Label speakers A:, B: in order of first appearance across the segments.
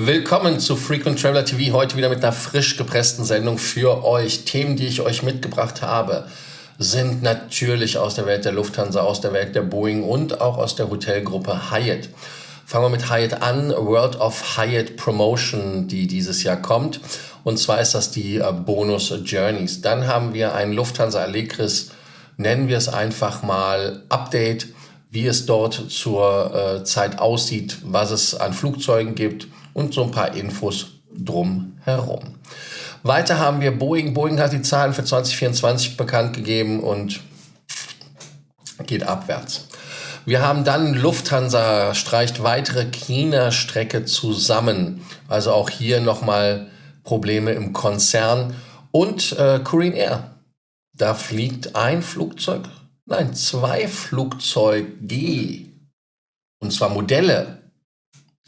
A: Willkommen zu Frequent Traveler TV, heute wieder mit einer frisch gepressten Sendung für euch. Themen, die ich euch mitgebracht habe, sind natürlich aus der Welt der Lufthansa, aus der Welt der Boeing und auch aus der Hotelgruppe Hyatt. Fangen wir mit Hyatt an, World of Hyatt Promotion, die dieses Jahr kommt. Und zwar ist das die Bonus Journeys. Dann haben wir ein Lufthansa Allegris, nennen wir es einfach mal Update, wie es dort zur Zeit aussieht, was es an Flugzeugen gibt und so ein paar Infos drumherum. Weiter haben wir Boeing. Boeing hat die Zahlen für 2024 bekannt gegeben und geht abwärts. Wir haben dann Lufthansa streicht weitere China-Strecke zusammen. Also auch hier nochmal Probleme im Konzern. Und Korean Air. Da fliegt zwei Flugzeuge. Und zwar Modelle.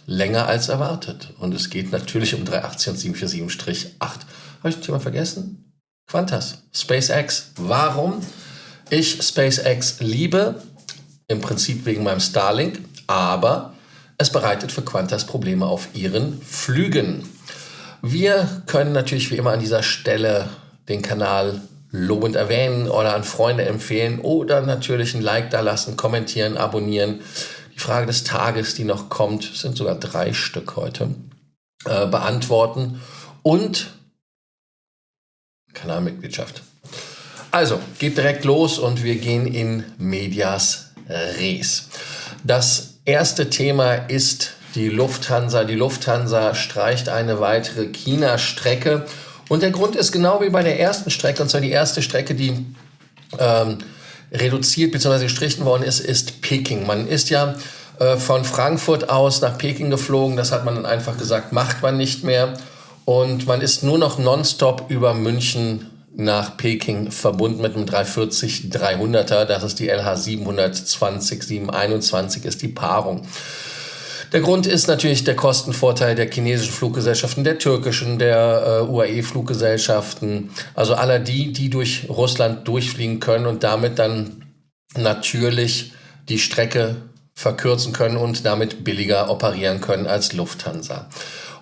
A: Länger als erwartet. Und es geht natürlich um 318 und 747-8. Habe ich ein Thema vergessen? Qantas, SpaceX. Warum ich SpaceX liebe? Im Prinzip wegen meinem Starlink. Aber es bereitet für Qantas Probleme auf ihren Flügen. Wir können natürlich wie immer an dieser Stelle den Kanal lobend erwähnen oder an Freunde empfehlen oder natürlich ein Like da lassen, kommentieren, abonnieren. Die Frage des Tages, die noch kommt, sind sogar 3 Stück heute, beantworten und Kanalmitgliedschaft. Also, geht direkt los und wir gehen in Medias Res. Das erste Thema ist die Lufthansa. Die Lufthansa streicht eine weitere China-Strecke und der Grund ist genau wie bei der ersten Strecke, und zwar die erste Strecke, die reduziert bzw. gestrichen worden ist Peking. Man ist ja von Frankfurt aus nach Peking geflogen. Das hat man dann einfach gesagt, macht man nicht mehr. Und man ist nur noch nonstop über München nach Peking verbunden mit einem 340-300er. Das ist die LH 720, 721 ist die Paarung. Der Grund ist natürlich der Kostenvorteil der chinesischen Fluggesellschaften, der türkischen, der UAE-Fluggesellschaften, also aller die durch Russland durchfliegen können und damit dann natürlich die Strecke verkürzen können und damit billiger operieren können als Lufthansa.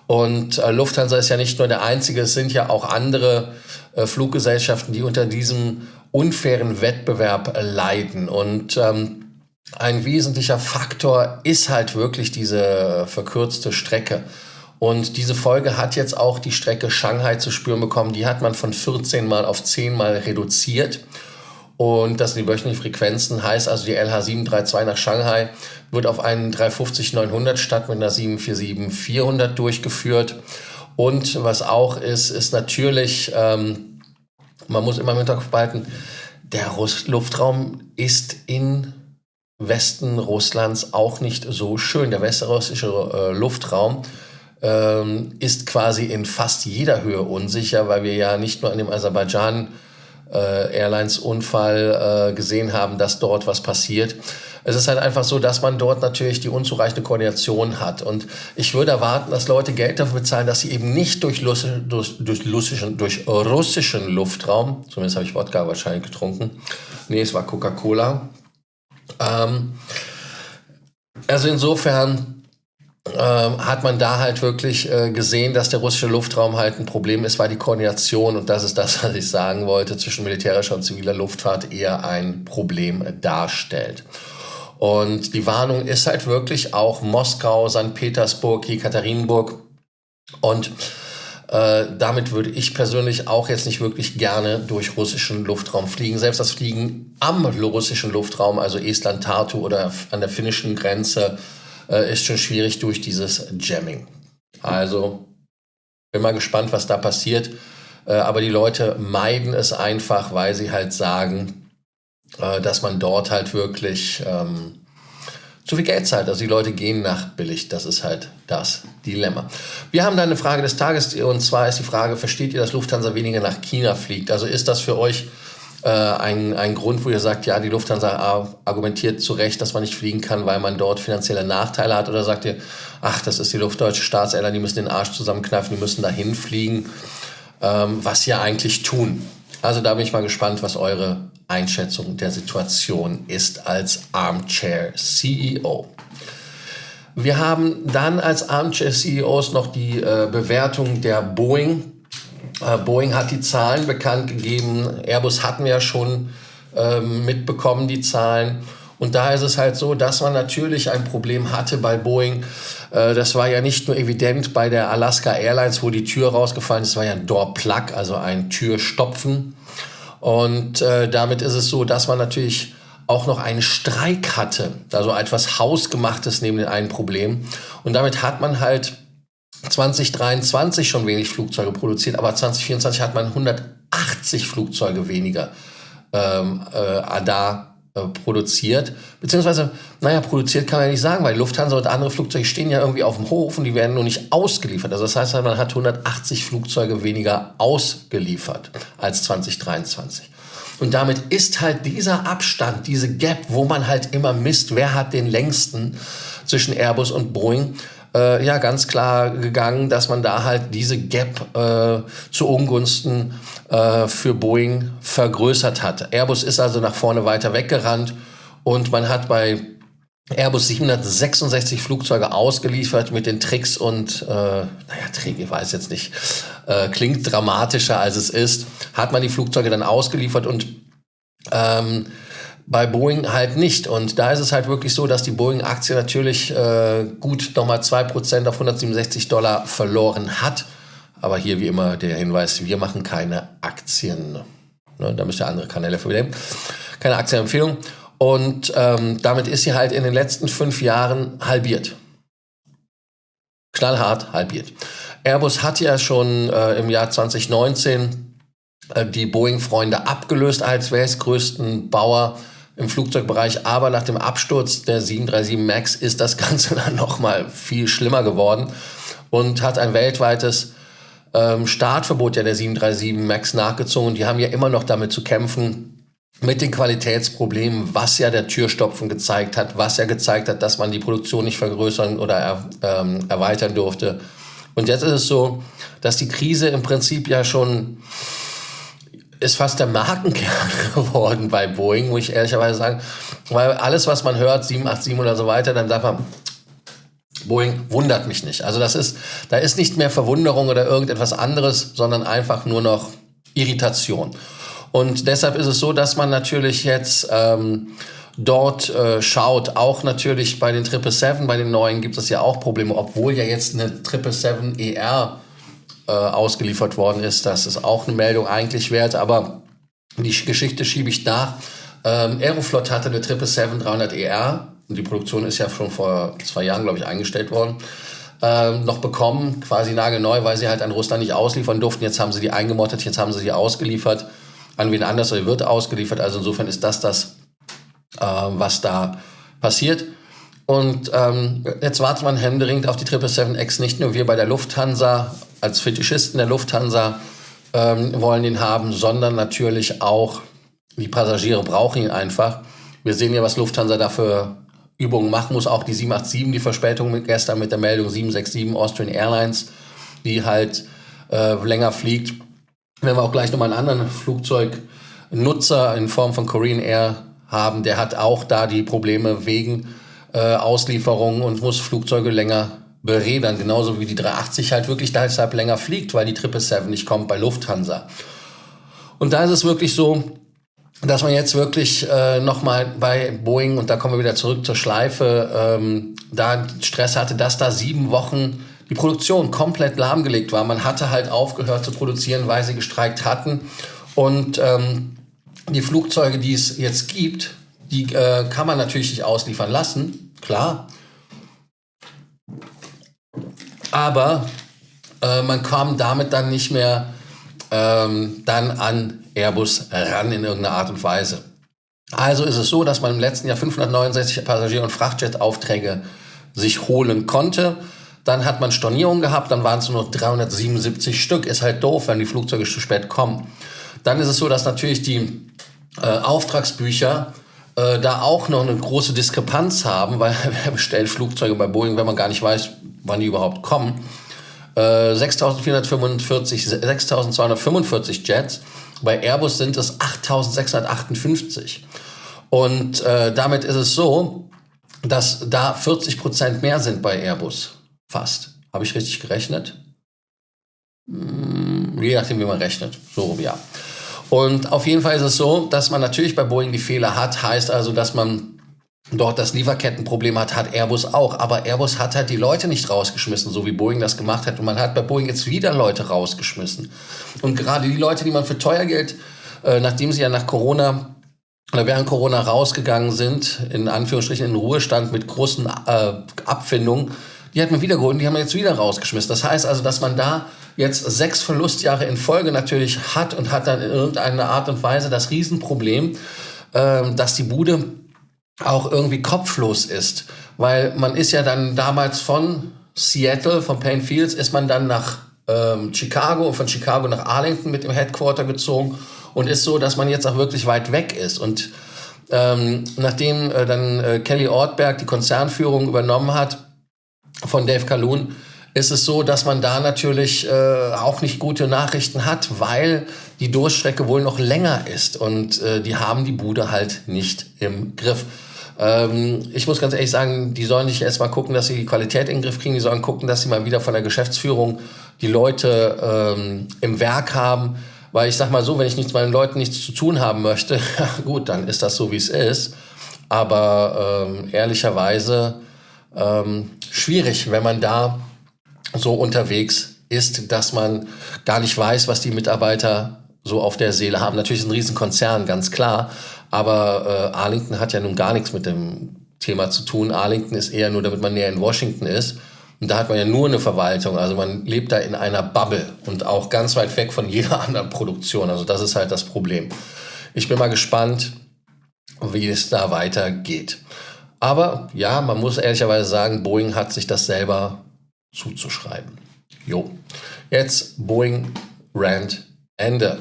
A: Und Lufthansa ist ja nicht nur der einzige, es sind ja auch andere Fluggesellschaften, die unter diesem unfairen Wettbewerb leiden. Und ein wesentlicher Faktor ist halt wirklich diese verkürzte Strecke. Und diese Folge hat jetzt auch die Strecke Shanghai zu spüren bekommen. Die hat man von 14 Mal auf 10 Mal reduziert. Und das sind die wöchentlichen Frequenzen. Heißt also, die LH 732 nach Shanghai wird auf einen 350-900 statt mit einer 747-400 durchgeführt. Und was auch ist natürlich, man muss immer im Hinterkopf behalten, der Luftraum ist in Westen Russlands auch nicht so schön. Der westrussische Luftraum ist quasi in fast jeder Höhe unsicher, weil wir ja nicht nur an dem Aserbaidschan Airlines Unfall gesehen haben, dass dort was passiert. Es ist halt einfach so, dass man dort natürlich die unzureichende Koordination hat. Und ich würde erwarten, dass Leute Geld dafür bezahlen, dass sie eben nicht durch russischen Luftraum, zumindest habe ich Wodka wahrscheinlich getrunken, nee, es war Coca-Cola. Also insofern hat man da halt wirklich gesehen, dass der russische Luftraum halt ein Problem ist, weil die Koordination, und das ist das, was ich sagen wollte, zwischen militärischer und ziviler Luftfahrt eher ein Problem darstellt. Und die Warnung ist halt wirklich auch Moskau, St. Petersburg, Jekaterinburg und damit würde ich persönlich auch jetzt nicht wirklich gerne durch russischen Luftraum fliegen. Selbst das Fliegen am russischen Luftraum, also Estland, Tartu oder an der finnischen Grenze, ist schon schwierig durch dieses Jamming. Also bin mal gespannt, was da passiert. Aber die Leute meiden es einfach, weil sie halt sagen, dass man dort halt wirklich zu viel Geld zahlt. Also die Leute gehen nach billig. Das ist halt das Dilemma. Wir haben da eine Frage des Tages, und zwar ist die Frage, versteht ihr, dass Lufthansa weniger nach China fliegt? Also ist das für euch ein Grund, wo ihr sagt, ja, die Lufthansa argumentiert zu Recht, dass man nicht fliegen kann, weil man dort finanzielle Nachteile hat? Oder sagt ihr, ach, das ist die luftdeutsche Staatsairline, die müssen den Arsch zusammenkneifen, die müssen dahin fliegen, was sie ja eigentlich tun? Also da bin ich mal gespannt, was eure Einschätzung der Situation ist als Armchair CEO. Wir haben dann als Armchair-CEOs noch die Bewertung der Boeing. Boeing hat die Zahlen bekannt gegeben. Airbus hatten wir ja schon mitbekommen, die Zahlen. Und da ist es halt so, dass man natürlich ein Problem hatte bei Boeing. Das war ja nicht nur evident bei der Alaska Airlines, wo die Tür rausgefallen ist. Das war ja ein Door Plug, also ein Türstopfen. Und damit ist es so, dass man natürlich auch noch einen Streik hatte. Also etwas Hausgemachtes neben dem einen Problem. Und damit hat man halt 2023 schon wenig Flugzeuge produziert, aber 2024 hat man 180 Flugzeuge weniger produziert. Beziehungsweise, produziert kann man ja nicht sagen, weil Lufthansa und andere Flugzeuge stehen ja irgendwie auf dem Hof und die werden nur nicht ausgeliefert. Also das heißt, man hat 180 Flugzeuge weniger ausgeliefert als 2023. Und damit ist halt dieser Abstand, diese Gap, wo man halt immer misst, wer hat den längsten zwischen Airbus und Boeing, ganz klar gegangen, dass man da halt diese Gap zu Ungunsten für Boeing vergrößert hat. Airbus ist also nach vorne weiter weggerannt und man hat bei Airbus 766 Flugzeuge ausgeliefert mit den Tricks und, Trick, ich weiß jetzt nicht, klingt dramatischer als es ist, hat man die Flugzeuge dann ausgeliefert und bei Boeing halt nicht. Und da ist es halt wirklich so, dass die Boeing-Aktie natürlich gut nochmal 2% auf $167 verloren hat. Aber hier wie immer der Hinweis, wir machen keine Aktien. Ne, da müsst ihr andere Kanäle für nehmen. Keine Aktienempfehlung. Und damit ist sie halt in den letzten 5 Jahren halbiert. Knallhart halbiert. Airbus hat ja schon im Jahr 2019 die Boeing-Freunde abgelöst als weltgrößten Bauer im Flugzeugbereich. Aber nach dem Absturz der 737 MAX ist das Ganze dann nochmal viel schlimmer geworden und hat ein weltweites Startverbot der 737 MAX nachgezogen. Die haben ja immer noch damit zu kämpfen, mit den Qualitätsproblemen, was ja der Türstopfen gezeigt hat, was ja gezeigt hat, dass man die Produktion nicht vergrößern oder erweitern durfte. Und jetzt ist es so, dass die Krise im Prinzip ja schon ist fast der Markenkern geworden bei Boeing, muss ich ehrlicherweise sagen. Weil alles, was man hört, 787 oder so weiter, dann sagt man, Boeing wundert mich nicht. Also da ist nicht mehr Verwunderung oder irgendetwas anderes, sondern einfach nur noch Irritation. Und deshalb ist es so, dass man natürlich jetzt dort schaut, auch natürlich bei den 777, bei den neuen gibt es ja auch Probleme, obwohl ja jetzt eine 777ER ausgeliefert worden ist. Das ist auch eine Meldung eigentlich wert, aber die Geschichte schiebe ich nach. Aeroflot hatte eine 777-300ER und die Produktion ist ja schon vor 2 Jahren, glaube ich, eingestellt worden, noch bekommen, quasi nagelneu, weil sie halt an Russland nicht ausliefern durften. Jetzt haben sie die eingemottet, jetzt haben sie die ausgeliefert an wen anders oder wird ausgeliefert. Also insofern ist das was da passiert. Und jetzt wartet man händeringend auf die 777X. Nicht nur wir bei der Lufthansa, als Fetischisten der Lufthansa wollen ihn haben, sondern natürlich auch die Passagiere brauchen ihn einfach. Wir sehen ja, was Lufthansa da für Übungen machen muss. Auch die 787, die Verspätung gestern mit der Meldung 767 Austrian Airlines, die halt länger fliegt. Wenn wir auch gleich nochmal einen anderen Flugzeugnutzer in Form von Korean Air haben, der hat auch da die Probleme wegen Auslieferungen und muss Flugzeuge länger berädern. Genauso wie die 380 halt wirklich deshalb länger fliegt, weil die 777 nicht kommt bei Lufthansa. Und da ist es wirklich so, dass man jetzt wirklich nochmal bei Boeing, und da kommen wir wieder zurück zur Schleife, da Stress hatte, dass da 7 Wochen die Produktion komplett lahmgelegt war. Man hatte halt aufgehört zu produzieren, weil sie gestreikt hatten. Und die Flugzeuge, die es jetzt gibt, die kann man natürlich nicht ausliefern lassen, klar. Aber man kam damit dann nicht mehr dann an Airbus ran in irgendeiner Art und Weise. Also ist es so, dass man im letzten Jahr 569 Passagier- und Frachtjet-Aufträge sich holen konnte. Dann hat man Stornierungen gehabt, dann waren es nur noch 377 Stück. Ist halt doof, wenn die Flugzeuge zu spät kommen. Dann ist es so, dass natürlich die Auftragsbücher da auch noch eine große Diskrepanz haben, weil wer bestellt Flugzeuge bei Boeing, wenn man gar nicht weiß, wann die überhaupt kommen. 6.245 Jets. Bei Airbus sind es 8.658. Und damit ist es so, dass da 40% mehr sind bei Airbus. Fast. Habe ich richtig gerechnet? Je nachdem, wie man rechnet. So, ja. Und auf jeden Fall ist es so, dass man natürlich bei Boeing die Fehler hat. Heißt also, dass man dort das Lieferkettenproblem hat Airbus auch. Aber Airbus hat halt die Leute nicht rausgeschmissen, so wie Boeing das gemacht hat. Und man hat bei Boeing jetzt wieder Leute rausgeschmissen. Und gerade die Leute, die man für teuer Geld, nachdem sie ja nach Corona oder während Corona rausgegangen sind, in Anführungsstrichen in Ruhestand mit großen Abfindungen, die hat man wieder geholt und die haben wir jetzt wieder rausgeschmissen. Das heißt also, dass man da jetzt 6 Verlustjahre in Folge natürlich hat und hat dann in irgendeiner Art und Weise das Riesenproblem, dass die Bude auch irgendwie kopflos ist. Weil man ist ja dann damals von Seattle, von Plain Fields, ist man dann nach Chicago, von Chicago nach Arlington mit dem Headquarter gezogen und ist so, dass man jetzt auch wirklich weit weg ist. Und nachdem dann Kelly Ortberg die Konzernführung übernommen hat von Dave Calhoun, ist es so, dass man da natürlich auch nicht gute Nachrichten hat, weil die Durchstrecke wohl noch länger ist und die haben die Bude halt nicht im Griff. Ich muss ganz ehrlich sagen, die sollen nicht erst mal gucken, dass sie die Qualität in den Griff kriegen, die sollen gucken, dass sie mal wieder von der Geschäftsführung die Leute im Werk haben, weil ich sag mal so, wenn ich mit meinen Leuten nichts zu tun haben möchte, gut, dann ist das so, wie es ist, aber ehrlicherweise schwierig, wenn man da so unterwegs ist, dass man gar nicht weiß, was die Mitarbeiter so auf der Seele haben. Natürlich ist ein Riesenkonzern, ganz klar, aber Arlington hat ja nun gar nichts mit dem Thema zu tun. Arlington ist eher nur, damit man näher in Washington ist. Und da hat man ja nur eine Verwaltung. Also man lebt da in einer Bubble und auch ganz weit weg von jeder anderen Produktion. Also das ist halt das Problem. Ich bin mal gespannt, wie es da weitergeht. Aber ja, man muss ehrlicherweise sagen, Boeing hat sich das selber zuzuschreiben. Jo, jetzt Boeing Rant Ende.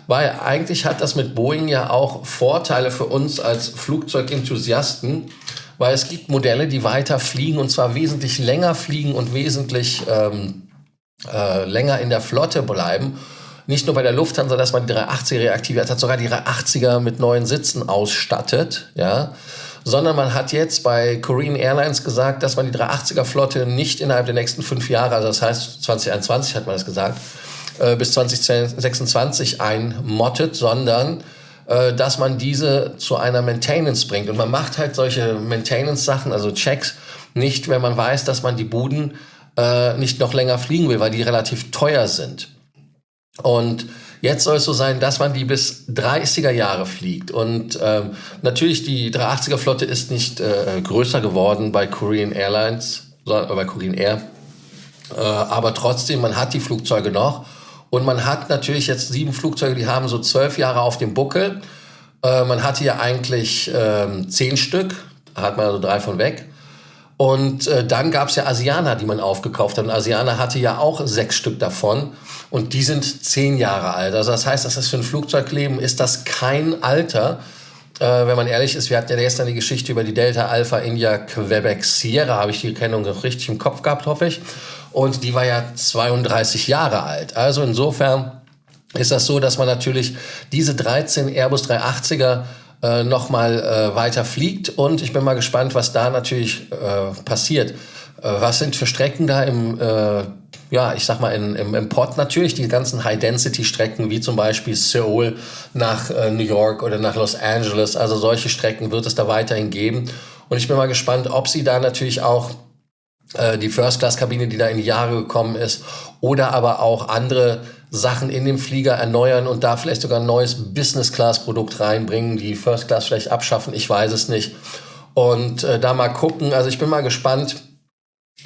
A: Weil eigentlich hat das mit Boeing ja auch Vorteile für uns als Flugzeugenthusiasten, weil es gibt Modelle, die weiter fliegen und zwar wesentlich länger fliegen und wesentlich länger in der Flotte bleiben. Nicht nur bei der Lufthansa, dass man die 380er reaktiviert hat, sogar die 380er mit neuen Sitzen ausstattet, ja, sondern man hat jetzt bei Korean Airlines gesagt, dass man die 380er-Flotte nicht innerhalb der nächsten 5 Jahre, also das heißt 2021 hat man das gesagt, bis 2026 einmottet, sondern dass man diese zu einer Maintenance bringt. Und man macht halt solche Maintenance-Sachen, also Checks, nicht, wenn man weiß, dass man die Buden nicht noch länger fliegen will, weil die relativ teuer sind. Und jetzt soll es so sein, dass man die bis 30er Jahre fliegt. Und natürlich, die 380er-Flotte ist nicht größer geworden bei Korean Airlines, sondern bei Korean Air. Aber trotzdem, man hat die Flugzeuge noch. Und man hat natürlich jetzt 7 Flugzeuge, die haben so 12 Jahre auf dem Buckel. Man hatte ja eigentlich 10 Stück, da hat man also 3 von weg. Und dann gab es ja Asiana, die man aufgekauft hat. Und Asiana hatte ja auch 6 Stück davon. Und die sind 10 Jahre alt. Also das heißt, das ist für ein Flugzeugleben ist das kein Alter. Wenn man ehrlich ist, wir hatten ja gestern die Geschichte über die Delta Alpha India Quebec Sierra, habe ich die Kennung noch richtig im Kopf gehabt, hoffe ich. Und die war ja 32 Jahre alt. Also insofern ist das so, dass man natürlich diese 13 Airbus 380er nochmal weiter fliegt. Und ich bin mal gespannt, was da natürlich passiert. Was sind für Strecken da im Port? Natürlich die ganzen High-Density-Strecken, wie zum Beispiel Seoul nach New York oder nach Los Angeles. Also solche Strecken wird es da weiterhin geben. Und ich bin mal gespannt, ob sie da natürlich auch die First-Class-Kabine, die da in die Jahre gekommen ist, oder aber auch andere Sachen in dem Flieger erneuern und da vielleicht sogar ein neues Business-Class-Produkt reinbringen, die First-Class vielleicht abschaffen, ich weiß es nicht. Und da mal gucken, also ich bin mal gespannt,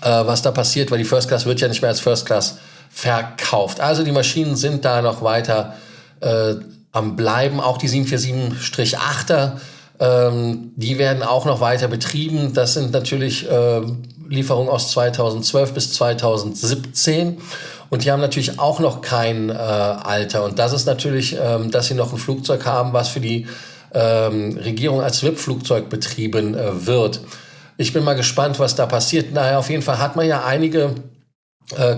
A: was da passiert, weil die First Class wird ja nicht mehr als First Class verkauft. Also die Maschinen sind da noch weiter am Bleiben. Auch die 747-8er, die werden auch noch weiter betrieben. Das sind natürlich Lieferungen aus 2012 bis 2017. Und die haben natürlich auch noch kein Alter. Und das ist natürlich, dass sie noch ein Flugzeug haben, was für die Regierung als VIP-Flugzeug betrieben wird. Ich bin mal gespannt, was da passiert. Naja, auf jeden Fall hat man ja einige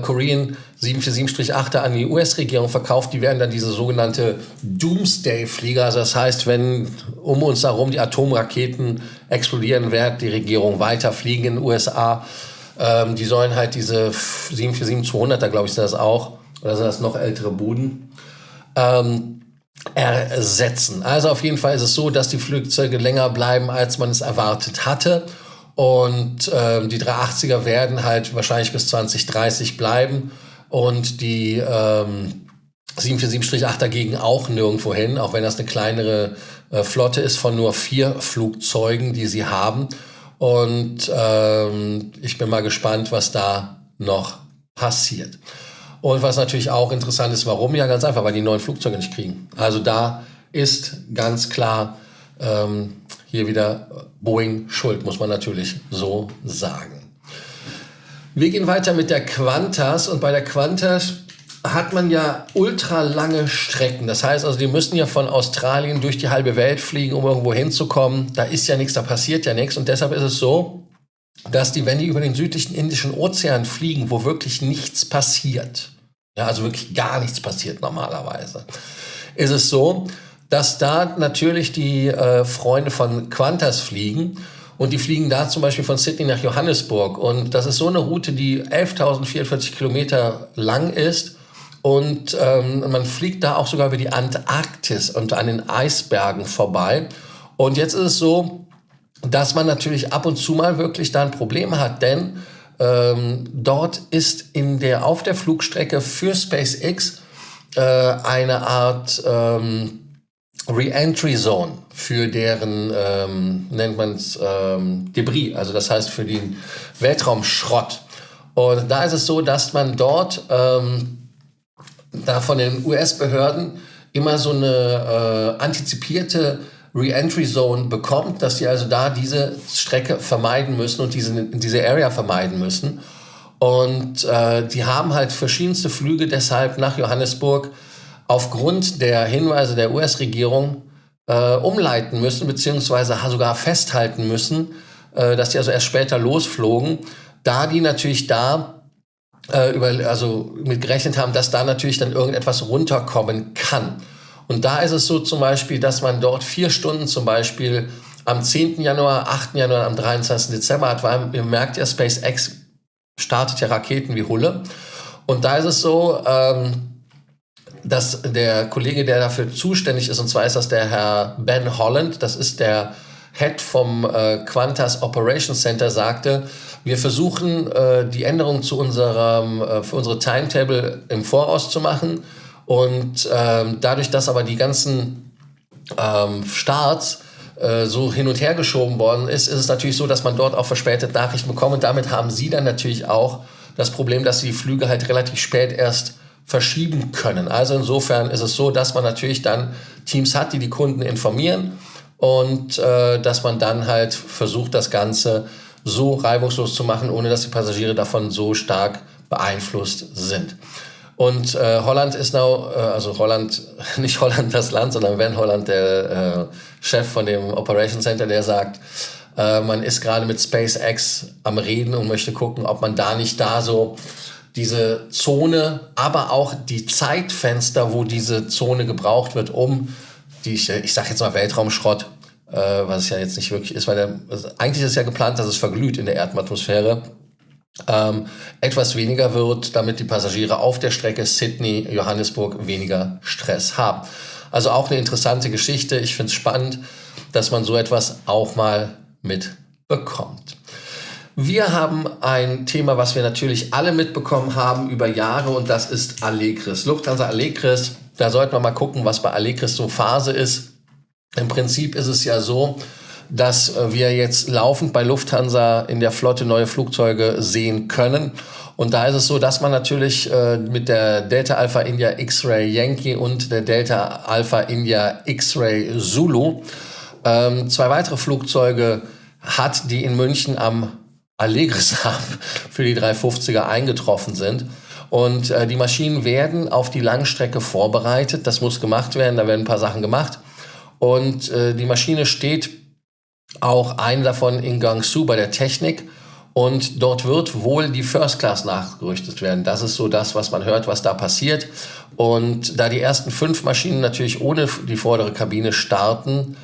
A: Korean 747-8er an die US-Regierung verkauft. Die werden dann diese sogenannte Doomsday-Flieger. Also das heißt, wenn um uns herum die Atomraketen explodieren, wird die Regierung weiter fliegen in den USA. Die sollen halt diese 747-200er, glaube ich, sind das auch, oder sind das noch ältere Buden, ersetzen. Also auf jeden Fall ist es so, dass die Flugzeuge länger bleiben, als man es erwartet hatte. Und die 380er werden halt wahrscheinlich bis 2030 bleiben und die 747-8 dagegen auch nirgendwo hin, auch wenn das eine kleinere Flotte ist von nur 4 Flugzeugen, die sie haben. Und ich bin mal gespannt, was da noch passiert. Und was natürlich auch interessant ist, warum? Ja, ganz einfach, weil die neuen Flugzeuge nicht kriegen. Also da ist ganz klar hier wieder Boeing schuld, muss man natürlich so sagen. Wir gehen weiter mit der Qantas und bei der Qantas hat man ja ultra lange Strecken. Das heißt also, die müssen ja von Australien durch die halbe Welt fliegen, um irgendwo hinzukommen. Da ist ja nichts, da passiert ja nichts und deshalb ist es so, dass die, wenn die über den südlichen Indischen Ozean fliegen, wo wirklich nichts passiert, ja, also wirklich gar nichts passiert normalerweise, ist es so, dass da natürlich die Freunde von Qantas fliegen und die fliegen da zum Beispiel von Sydney nach Johannesburg und das ist so eine Route, die 11.044 Kilometer lang ist und man fliegt da auch sogar über die Antarktis und an den Eisbergen vorbei und jetzt ist es so, dass man natürlich ab und zu mal wirklich da ein Problem hat, denn dort ist auf der Flugstrecke für SpaceX eine Art Re-Entry Zone für deren, nennt man es, Debris, also das heißt für den Weltraumschrott. Und da ist es so, dass man dort da von den US-Behörden immer so eine antizipierte Re-Entry Zone bekommt, dass sie also da diese Strecke vermeiden müssen und diese Area vermeiden müssen. Und die haben halt verschiedenste Flüge deshalb nach Johannesburg aufgrund der Hinweise der US-Regierung umleiten müssen, beziehungsweise sogar festhalten müssen, dass die also erst später losflogen, da die natürlich da mit gerechnet haben, dass da natürlich dann irgendetwas runterkommen kann. Und da ist es so zum Beispiel, dass man dort 4 Stunden zum Beispiel am 10. Januar, 8. Januar, am 23. Dezember hat, weil ihr merkt ja, SpaceX startet ja Raketen wie Hulle. Und da ist es so, dass der Kollege, der dafür zuständig ist, und zwar ist das der Herr Ben Holland, das ist der Head vom Qantas Operations Center, sagte, wir versuchen die Änderungen für unsere Timetable im Voraus zu machen und dadurch, dass aber die ganzen Starts so hin und her geschoben worden ist es natürlich so, dass man dort auch verspätet Nachrichten bekommt und damit haben sie dann natürlich auch das Problem, dass sie die Flüge halt relativ spät erst verschieben können. Also insofern ist es so, dass man natürlich dann Teams hat, die die Kunden informieren und dass man dann halt versucht, das Ganze so reibungslos zu machen, ohne dass die Passagiere davon so stark beeinflusst sind. Und Holland ist Holland, nicht Holland das Land, sondern Ben Holland, der Chef von dem Operation Center, der sagt, man ist gerade mit SpaceX am Reden und möchte gucken, ob man da nicht so diese Zone, aber auch die Zeitfenster, wo diese Zone gebraucht wird, um ich sag jetzt mal Weltraumschrott, was es ja jetzt nicht wirklich ist, weil eigentlich ist es ja geplant, dass es verglüht in der Erdatmosphäre, etwas weniger wird, damit die Passagiere auf der Strecke Sydney-Johannesburg weniger Stress haben. Also auch eine interessante Geschichte. Ich finde es spannend, dass man so etwas auch mal mitbekommt. Wir haben ein Thema, was wir natürlich alle mitbekommen haben über Jahre und das ist Allegris. Lufthansa Allegris, da sollten wir mal gucken, was bei Allegris so Phase ist. Im Prinzip ist es ja so, dass wir jetzt laufend bei Lufthansa in der Flotte neue Flugzeuge sehen können. Und da ist es so, dass man natürlich mit der Delta Alpha India X-Ray Yankee und der Delta Alpha India X-Ray Zulu 2 weitere Flugzeuge hat, die in München am Allegris Hub für die 350er eingetroffen sind. Und die Maschinen werden auf die Langstrecke vorbereitet. Das muss gemacht werden, da werden ein paar Sachen gemacht. Und die Maschine steht auch eine davon in Guangzhou bei der Technik. Und dort wird wohl die First Class nachgerüstet werden. Das ist so das, was man hört, was da passiert. Und da die ersten 5 Maschinen natürlich ohne die vordere Kabine starten,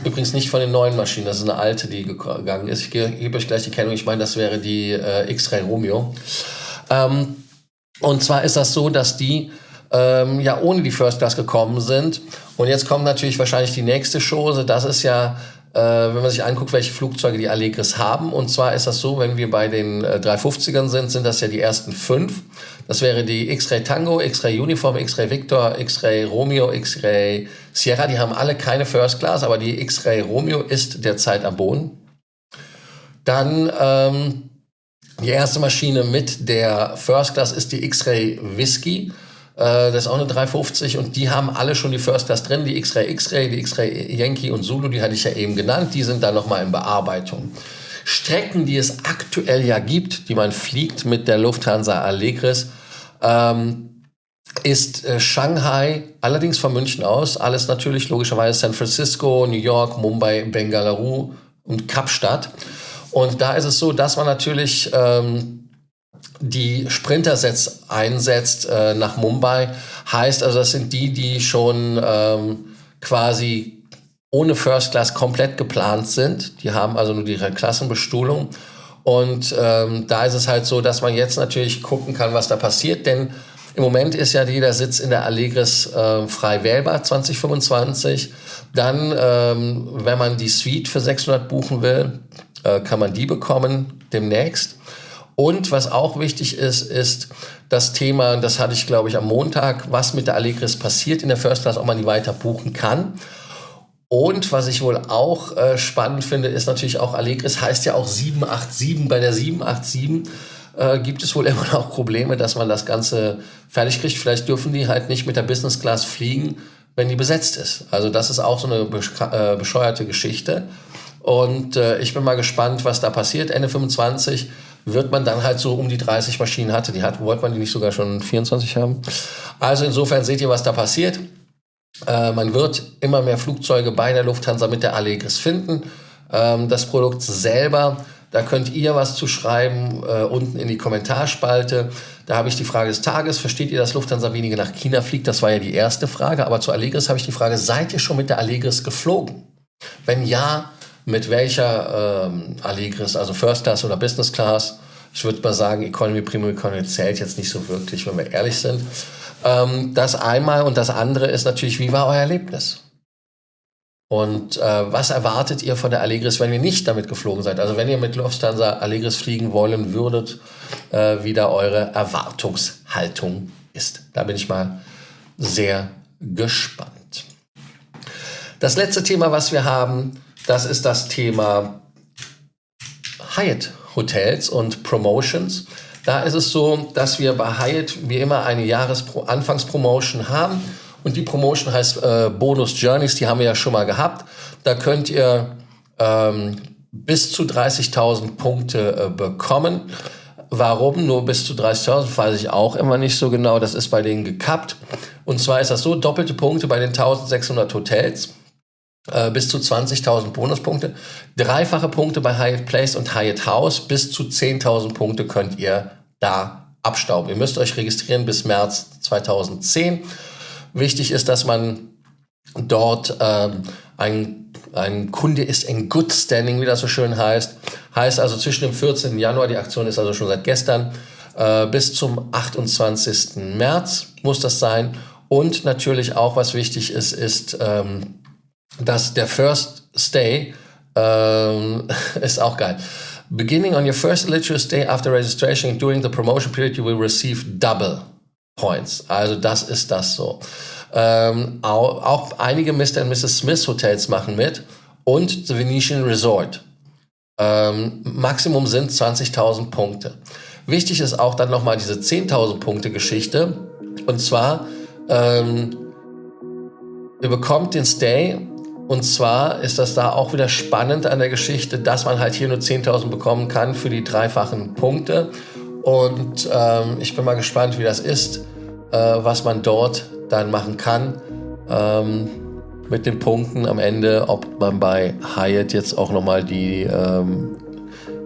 A: übrigens nicht von den neuen Maschinen, das ist eine alte, die gegangen ist. Ich gebe euch gleich die Kennung, ich meine, das wäre die X-Ray Romeo. Und zwar ist das so, dass die ja ohne die First Class gekommen sind. Und jetzt kommt natürlich wahrscheinlich die nächste Chose. Das ist ja, wenn man sich anguckt, welche Flugzeuge die Allegris haben. Und zwar ist das so, wenn wir bei den 350ern sind das ja die ersten 5. Das wäre die X-Ray Tango, X-Ray Uniform, X-Ray Victor, X-Ray Romeo, X-Ray Sierra. Die haben alle keine First Class, aber die X-Ray Romeo ist derzeit am Boden. Dann die erste Maschine mit der First Class ist die X-Ray Whiskey. Das ist auch eine 350 und die haben alle schon die First Class drin. Die X-Ray, die X-Ray Yankee und Zulu, die hatte ich ja eben genannt. Die sind dann nochmal in Bearbeitung. Strecken, die es aktuell ja gibt, die man fliegt mit der Lufthansa Allegris, ist Shanghai, allerdings von München aus, alles natürlich logischerweise San Francisco, New York, Mumbai, Bengaluru und Kapstadt. Und da ist es so, dass man natürlich die Sprintersets einsetzt nach Mumbai. Heißt also, das sind die schon quasi ohne First Class komplett geplant sind. Die haben also nur die Klassenbestuhlung. Und da ist es halt so, dass man jetzt natürlich gucken kann, was da passiert. Denn im Moment ist ja jeder Sitz in der Allegris frei wählbar, 2025. Dann, wenn man die Suite für 600 buchen will, kann man die bekommen demnächst. Und was auch wichtig ist, ist das Thema, das hatte ich glaube ich am Montag, was mit der Allegris passiert in der First Class, ob man die weiter buchen kann. Und was ich wohl auch spannend finde, ist natürlich auch, Allegris heißt ja auch 787. Bei der 787 gibt es wohl immer noch Probleme, dass man das Ganze fertig kriegt. Vielleicht dürfen die halt nicht mit der Business Class fliegen, wenn die besetzt ist. Also das ist auch so eine bescheuerte Geschichte. Und ich bin mal gespannt, was da passiert. Ende 25 wird man dann halt so um die 30 Maschinen wollte man die nicht sogar schon 24 haben? Also insofern seht ihr, was da passiert. Man wird immer mehr Flugzeuge bei der Lufthansa mit der Allegris finden. Das Produkt selber, da könnt ihr was zu schreiben, unten in die Kommentarspalte. Da habe ich die Frage des Tages. Versteht ihr, dass Lufthansa weniger nach China fliegt? Das war ja die erste Frage. Aber zur Allegris habe ich die Frage, seid ihr schon mit der Allegris geflogen? Wenn ja, mit welcher Allegris? Also First Class oder Business Class? Ich würde mal sagen, Economy, Premium Economy zählt jetzt nicht so wirklich, wenn wir ehrlich sind. Das einmal und das andere ist natürlich, wie war euer Erlebnis? Und was erwartet ihr von der Allegris, wenn ihr nicht damit geflogen seid? Also wenn ihr mit Lufthansa Allegris fliegen wollen würdet, wie da eure Erwartungshaltung ist. Da bin ich mal sehr gespannt. Das letzte Thema, was wir haben, das ist das Thema Hyatt Hotels und Promotions. Da ist es so, dass wir bei Hyatt wie immer eine Jahresanfangspromotion haben. Und die Promotion heißt Bonus Journeys, die haben wir ja schon mal gehabt. Da könnt ihr bis zu 30.000 Punkte bekommen. Warum nur bis zu 30.000, weiß ich auch immer nicht so genau. Das ist bei denen gekappt. Und zwar ist das so, doppelte Punkte bei den 1.600 Hotels. Bis zu 20.000 Bonuspunkte. Dreifache Punkte bei Hyatt Place und Hyatt House. Bis zu 10.000 Punkte könnt ihr da abstauben. Ihr müsst euch registrieren bis März 2010. Wichtig ist, dass man dort ein Kunde ist in Good Standing, wie das so schön heißt. Heißt also zwischen dem 14. Januar, die Aktion ist also schon seit gestern, bis zum 28. März muss das sein. Und natürlich auch, was wichtig ist, ist, dass der First Stay ist auch geil. Beginning on your first eligible stay after registration during the promotion period, you will receive double points. Also das ist das so. Auch einige Mr. und Mrs. Smith Hotels machen mit und The Venetian Resort. Maximum sind 20.000 Punkte. Wichtig ist auch dann nochmal diese 10.000 Punkte Geschichte. Und zwar, ihr bekommt den Stay. Und zwar ist das da auch wieder spannend an der Geschichte, dass man halt hier nur 10.000 bekommen kann für die dreifachen Punkte. Und ich bin mal gespannt, wie das ist, was man dort dann machen kann mit den Punkten am Ende, ob man bei Hyatt jetzt auch nochmal die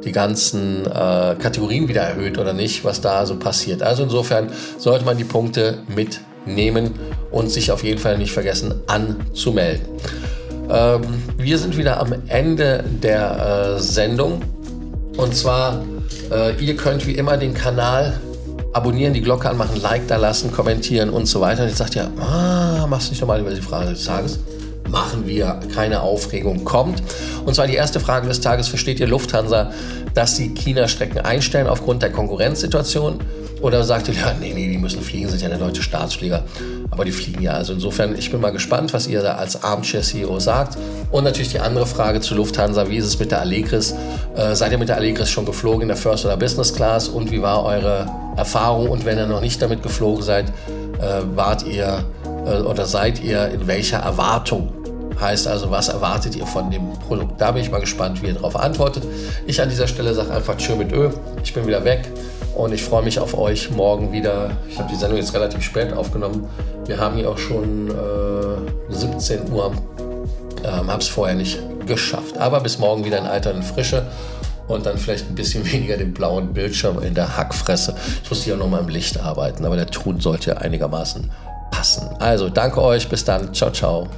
A: die ganzen Kategorien wieder erhöht oder nicht, was da so passiert. Also insofern sollte man die Punkte mitnehmen und sich auf jeden Fall nicht vergessen anzumelden. Wir sind wieder am Ende der Sendung und zwar, ihr könnt wie immer den Kanal abonnieren, die Glocke anmachen, Like da lassen, kommentieren und so weiter. Und jetzt sagt ihr, machst du nicht nochmal über die Frage des Tages? Machen wir, keine Aufregung kommt. Und zwar die erste Frage des Tages: Versteht ihr Lufthansa, dass sie China-Strecken einstellen aufgrund der Konkurrenzsituation? Oder sagt ihr, ja, nee, die müssen fliegen, sind ja der deutsche Staatsflieger. Aber die fliegen ja. Also insofern, ich bin mal gespannt, was ihr da als Armchair-CEO sagt. Und natürlich die andere Frage zu Lufthansa: Wie ist es mit der Allegris? Seid ihr mit der Allegris schon geflogen in der First oder Business Class? Und wie war eure Erfahrung? Und wenn ihr noch nicht damit geflogen seid, wart ihr oder seid ihr in welcher Erwartung? Heißt also, was erwartet ihr von dem Produkt? Da bin ich mal gespannt, wie ihr darauf antwortet. Ich an dieser Stelle sage einfach Tschö mit Ö. Ich bin wieder weg und ich freue mich auf euch morgen wieder. Ich habe die Sendung jetzt relativ spät aufgenommen. Wir haben hier auch schon 17 Uhr. Habe es vorher nicht geschafft. Aber bis morgen wieder in Alter und Frische und dann vielleicht ein bisschen weniger den blauen Bildschirm in der Hackfresse. Ich muss hier auch noch mal im Licht arbeiten, aber der Ton sollte ja einigermaßen passen. Also danke euch, bis dann. Ciao, ciao.